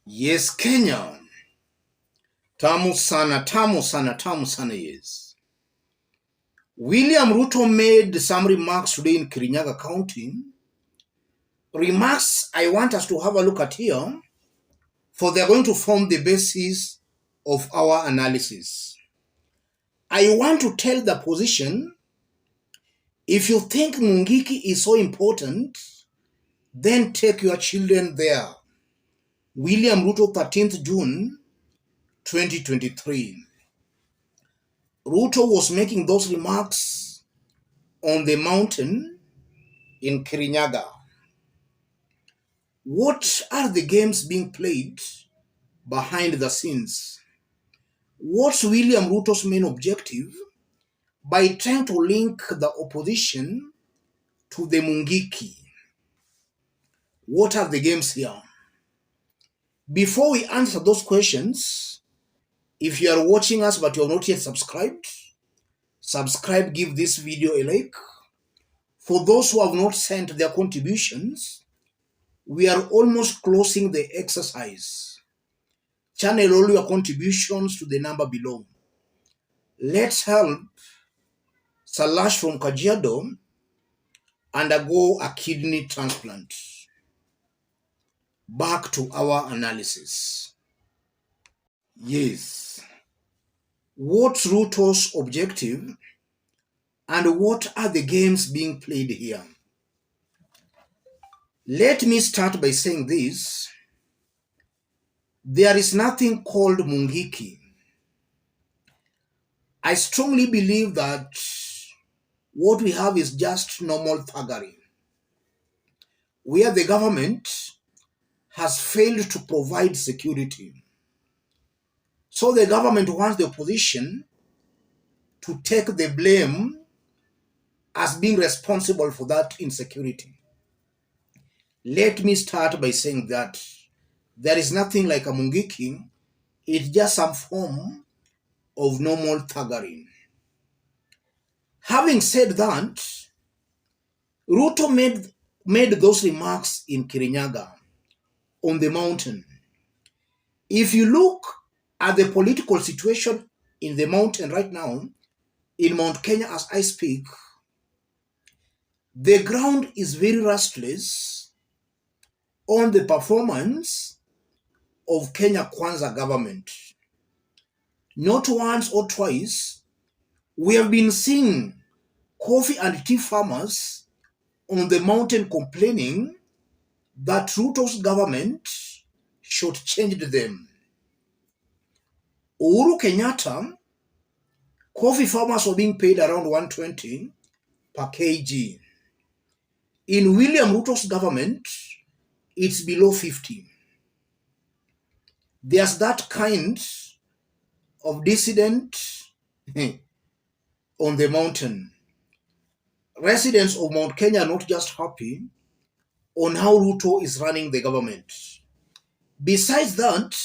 Yes, Kenya. Tamu sana, tamu sana, tamu sana, yes. William Ruto made some remarks today in Kirinyaga County. Remarks I want us to have a look at here, for they're going to form the basis of our analysis. I want to tell the position, if you think Mungiki is so important, then take your children there. William Ruto, 13th June 2023. Ruto was making those remarks on the mountain in Kirinyaga. What are the games being played behind the scenes? What's William Ruto's main objective by trying to link the opposition to the Mungiki? What are the games here? Before we answer those questions, if you are watching us but you have not yet subscribed, subscribe, give this video a like. For those who have not sent their contributions, we are almost closing the exercise. Channel all your contributions to the number below. Let's help Salash from Kajiado undergo a kidney transplant. Back to our analysis. Yes. What's Ruto's objective and what are the games being played here? Let me start by saying this. There is nothing called Mungiki. I strongly believe that what we have is just normal thuggery, where the government has failed to provide security. So the government wants the opposition to take the blame as being responsible for that insecurity. Let me start by saying that there is nothing like a Mungiki. It's just some form of normal thuggery. Having said that, Ruto made those remarks in Kirinyaga on the mountain. If you look at the political situation in the mountain right now, in Mount Kenya as I speak, the ground is very restless on the performance of Kenya Kwanza government. Not once or twice, we have been seeing coffee and tea farmers on the mountain complaining that Ruto's government shortchanged them. Uhuru Kenyatta, coffee farmers were being paid around 120 per kg. In William Ruto's government, it's below 50. There's that kind of dissident on the mountain. Residents of Mount Kenya are not just happy on how Ruto is running the government. Besides that,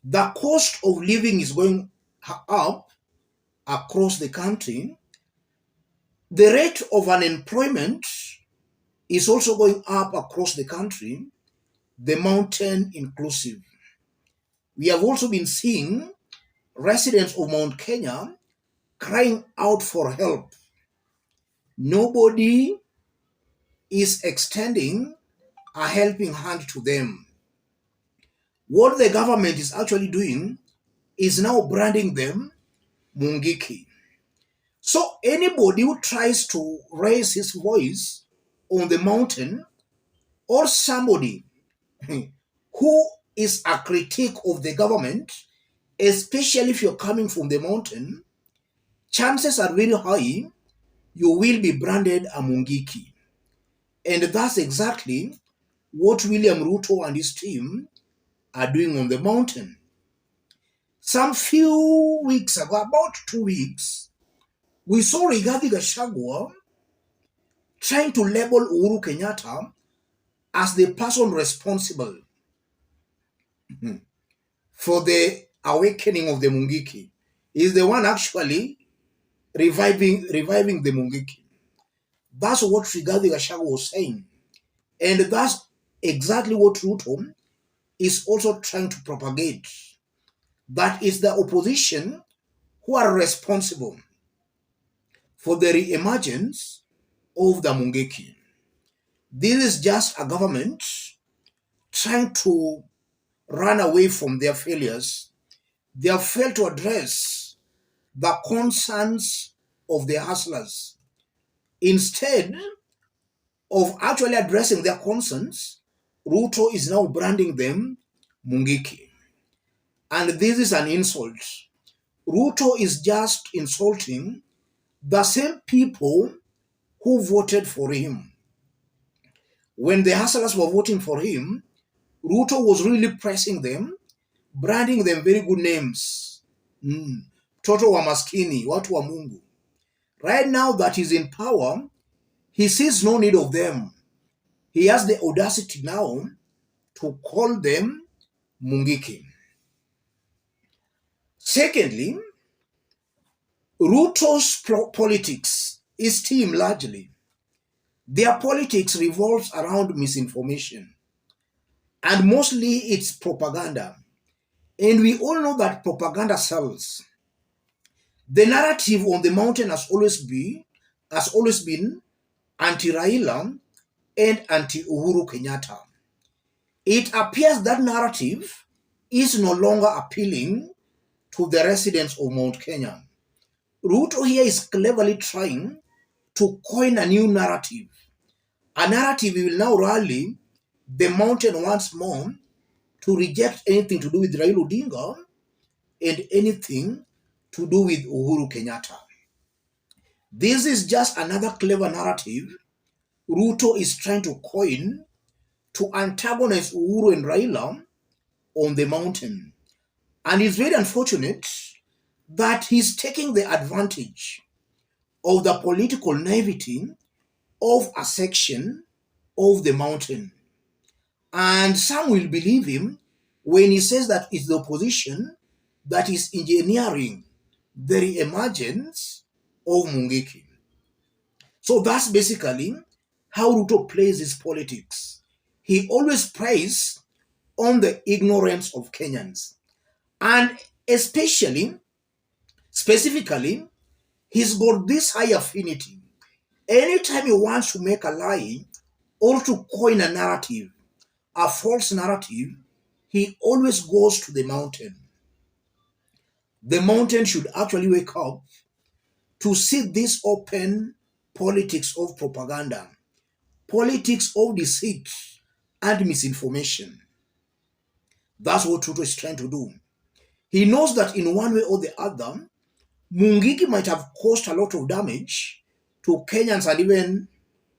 the cost of living is going up across the country. The rate of unemployment is also going up across the country, the mountain inclusive. We have also been seeing residents of Mount Kenya crying out for help. Nobody is extending a helping hand to them. What the government is actually doing is now branding them Mungiki. So anybody who tries to raise his voice on the mountain, or somebody who is a critique of the government, especially if you're coming from the mountain, chances are very high you will be branded a Mungiki. And that's exactly what William Ruto and his team are doing on the mountain. Some few weeks ago, about 2 weeks, we saw Rigathi Gachagua trying to label Uhuru Kenyatta as the person responsible for the awakening of the Mungiki. He's the one actually reviving the Mungiki. That's what Rigathi Gachagua was saying. And that's exactly what Ruto is also trying to propagate that it's the opposition who are responsible for the re-emergence of the Mungiki. This is just a government trying to run away from their failures. They have failed to address the concerns of the hustlers. Instead of actually addressing their concerns, Ruto is now branding them Mungiki. And this is an insult. Ruto is just insulting the same people who voted for him. When the hustlers were voting for him, Ruto was really pressing them, branding them very good names. Toto wa maskini, watu wa Mungu. Right now that he's in power, he sees no need of them. He has the audacity now to call them Mungiki. Secondly, Ruto's politics is team largely. Their politics revolves around misinformation, and mostly it's propaganda. And we all know that propaganda sells. The narrative on the mountain has always been anti-Raila and anti-Uhuru Kenyatta. It appears that narrative is no longer appealing to the residents of Mount Kenya. Ruto here is cleverly trying to coin a new narrative. A narrative will now rally the mountain once more to reject anything to do with Raila Odinga and anything to do with Uhuru Kenyatta. This is just another clever narrative Ruto is trying to coin to antagonize Uhuru and Raila on the mountain. And it's very unfortunate that he's taking the advantage of the political naivety of a section of the mountain. And some will believe him when he says that it's the opposition that is engineering the emergence of Mungiki. So that's basically how Ruto plays his politics. He always preys on the ignorance of Kenyans. And specifically, he's got this high affinity. Anytime he wants to make a lie or to coin a narrative, a false narrative, he always goes to the mountain. The mountain should actually wake up to see this open politics of propaganda, politics of deceit and misinformation. That's what Ruto is trying to do. He knows that in one way or the other, Mungiki might have caused a lot of damage to Kenyans and even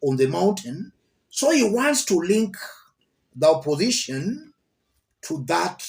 on the mountain. So he wants to link the opposition to that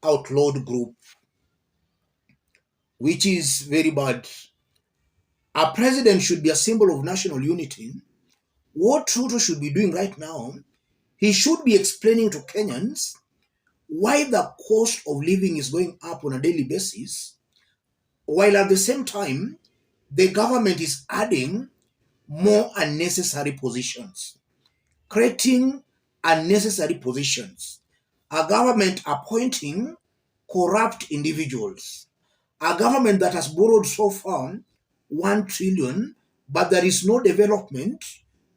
outlawed group, which is very bad. A president should be a symbol of national unity. What Ruto should be doing right now, he should be explaining to Kenyans why the cost of living is going up on a daily basis, while at the same time, the government is adding more unnecessary positions, creating unnecessary positions, a government appointing corrupt individuals, a government that has borrowed so far 1 trillion, but there is no development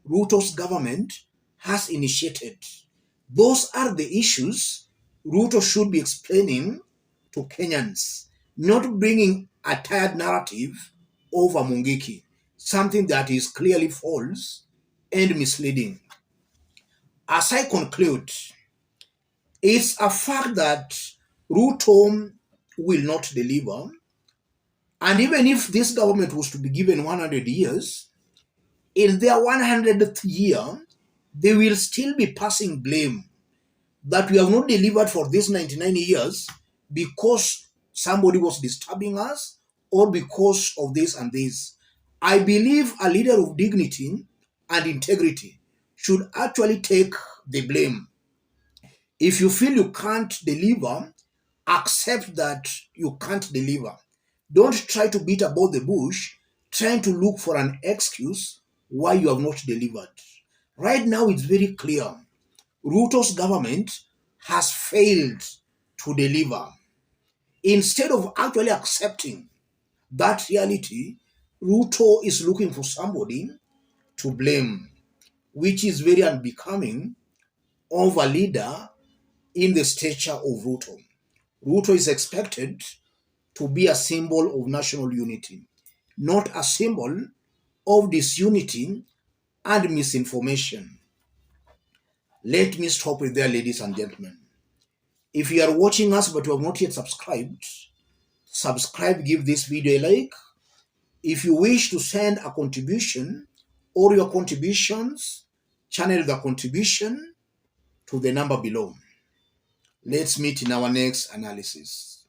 Ruto's government has initiated. Those are the issues Ruto should be explaining to Kenyans, not bringing a tired narrative over Mungiki, something that is clearly false and misleading. As I conclude, it's a fact that Ruto will not deliver. And even if this government was to be given 100 years, in their 100th year, they will still be passing blame that we have not delivered for these 99 years because somebody was disturbing us or because of this and this. I believe a leader of dignity and integrity should actually take the blame. If you feel you can't deliver, accept that you can't deliver. Don't try to beat about the bush, trying to look for an excuse why you have not delivered. Right now, it's very clear. Ruto's government has failed to deliver. Instead of actually accepting that reality, Ruto is looking for somebody to blame, which is very unbecoming of a leader in the stature of Ruto. Ruto is expected to be a symbol of national unity, not a symbol of disunity and misinformation. Let me stop with there, ladies and gentlemen. If you are watching us but you have not yet subscribed, subscribe, give this video a like. If you wish to send a contribution or your contributions, channel the contribution to the number below. Let's meet in our next analysis.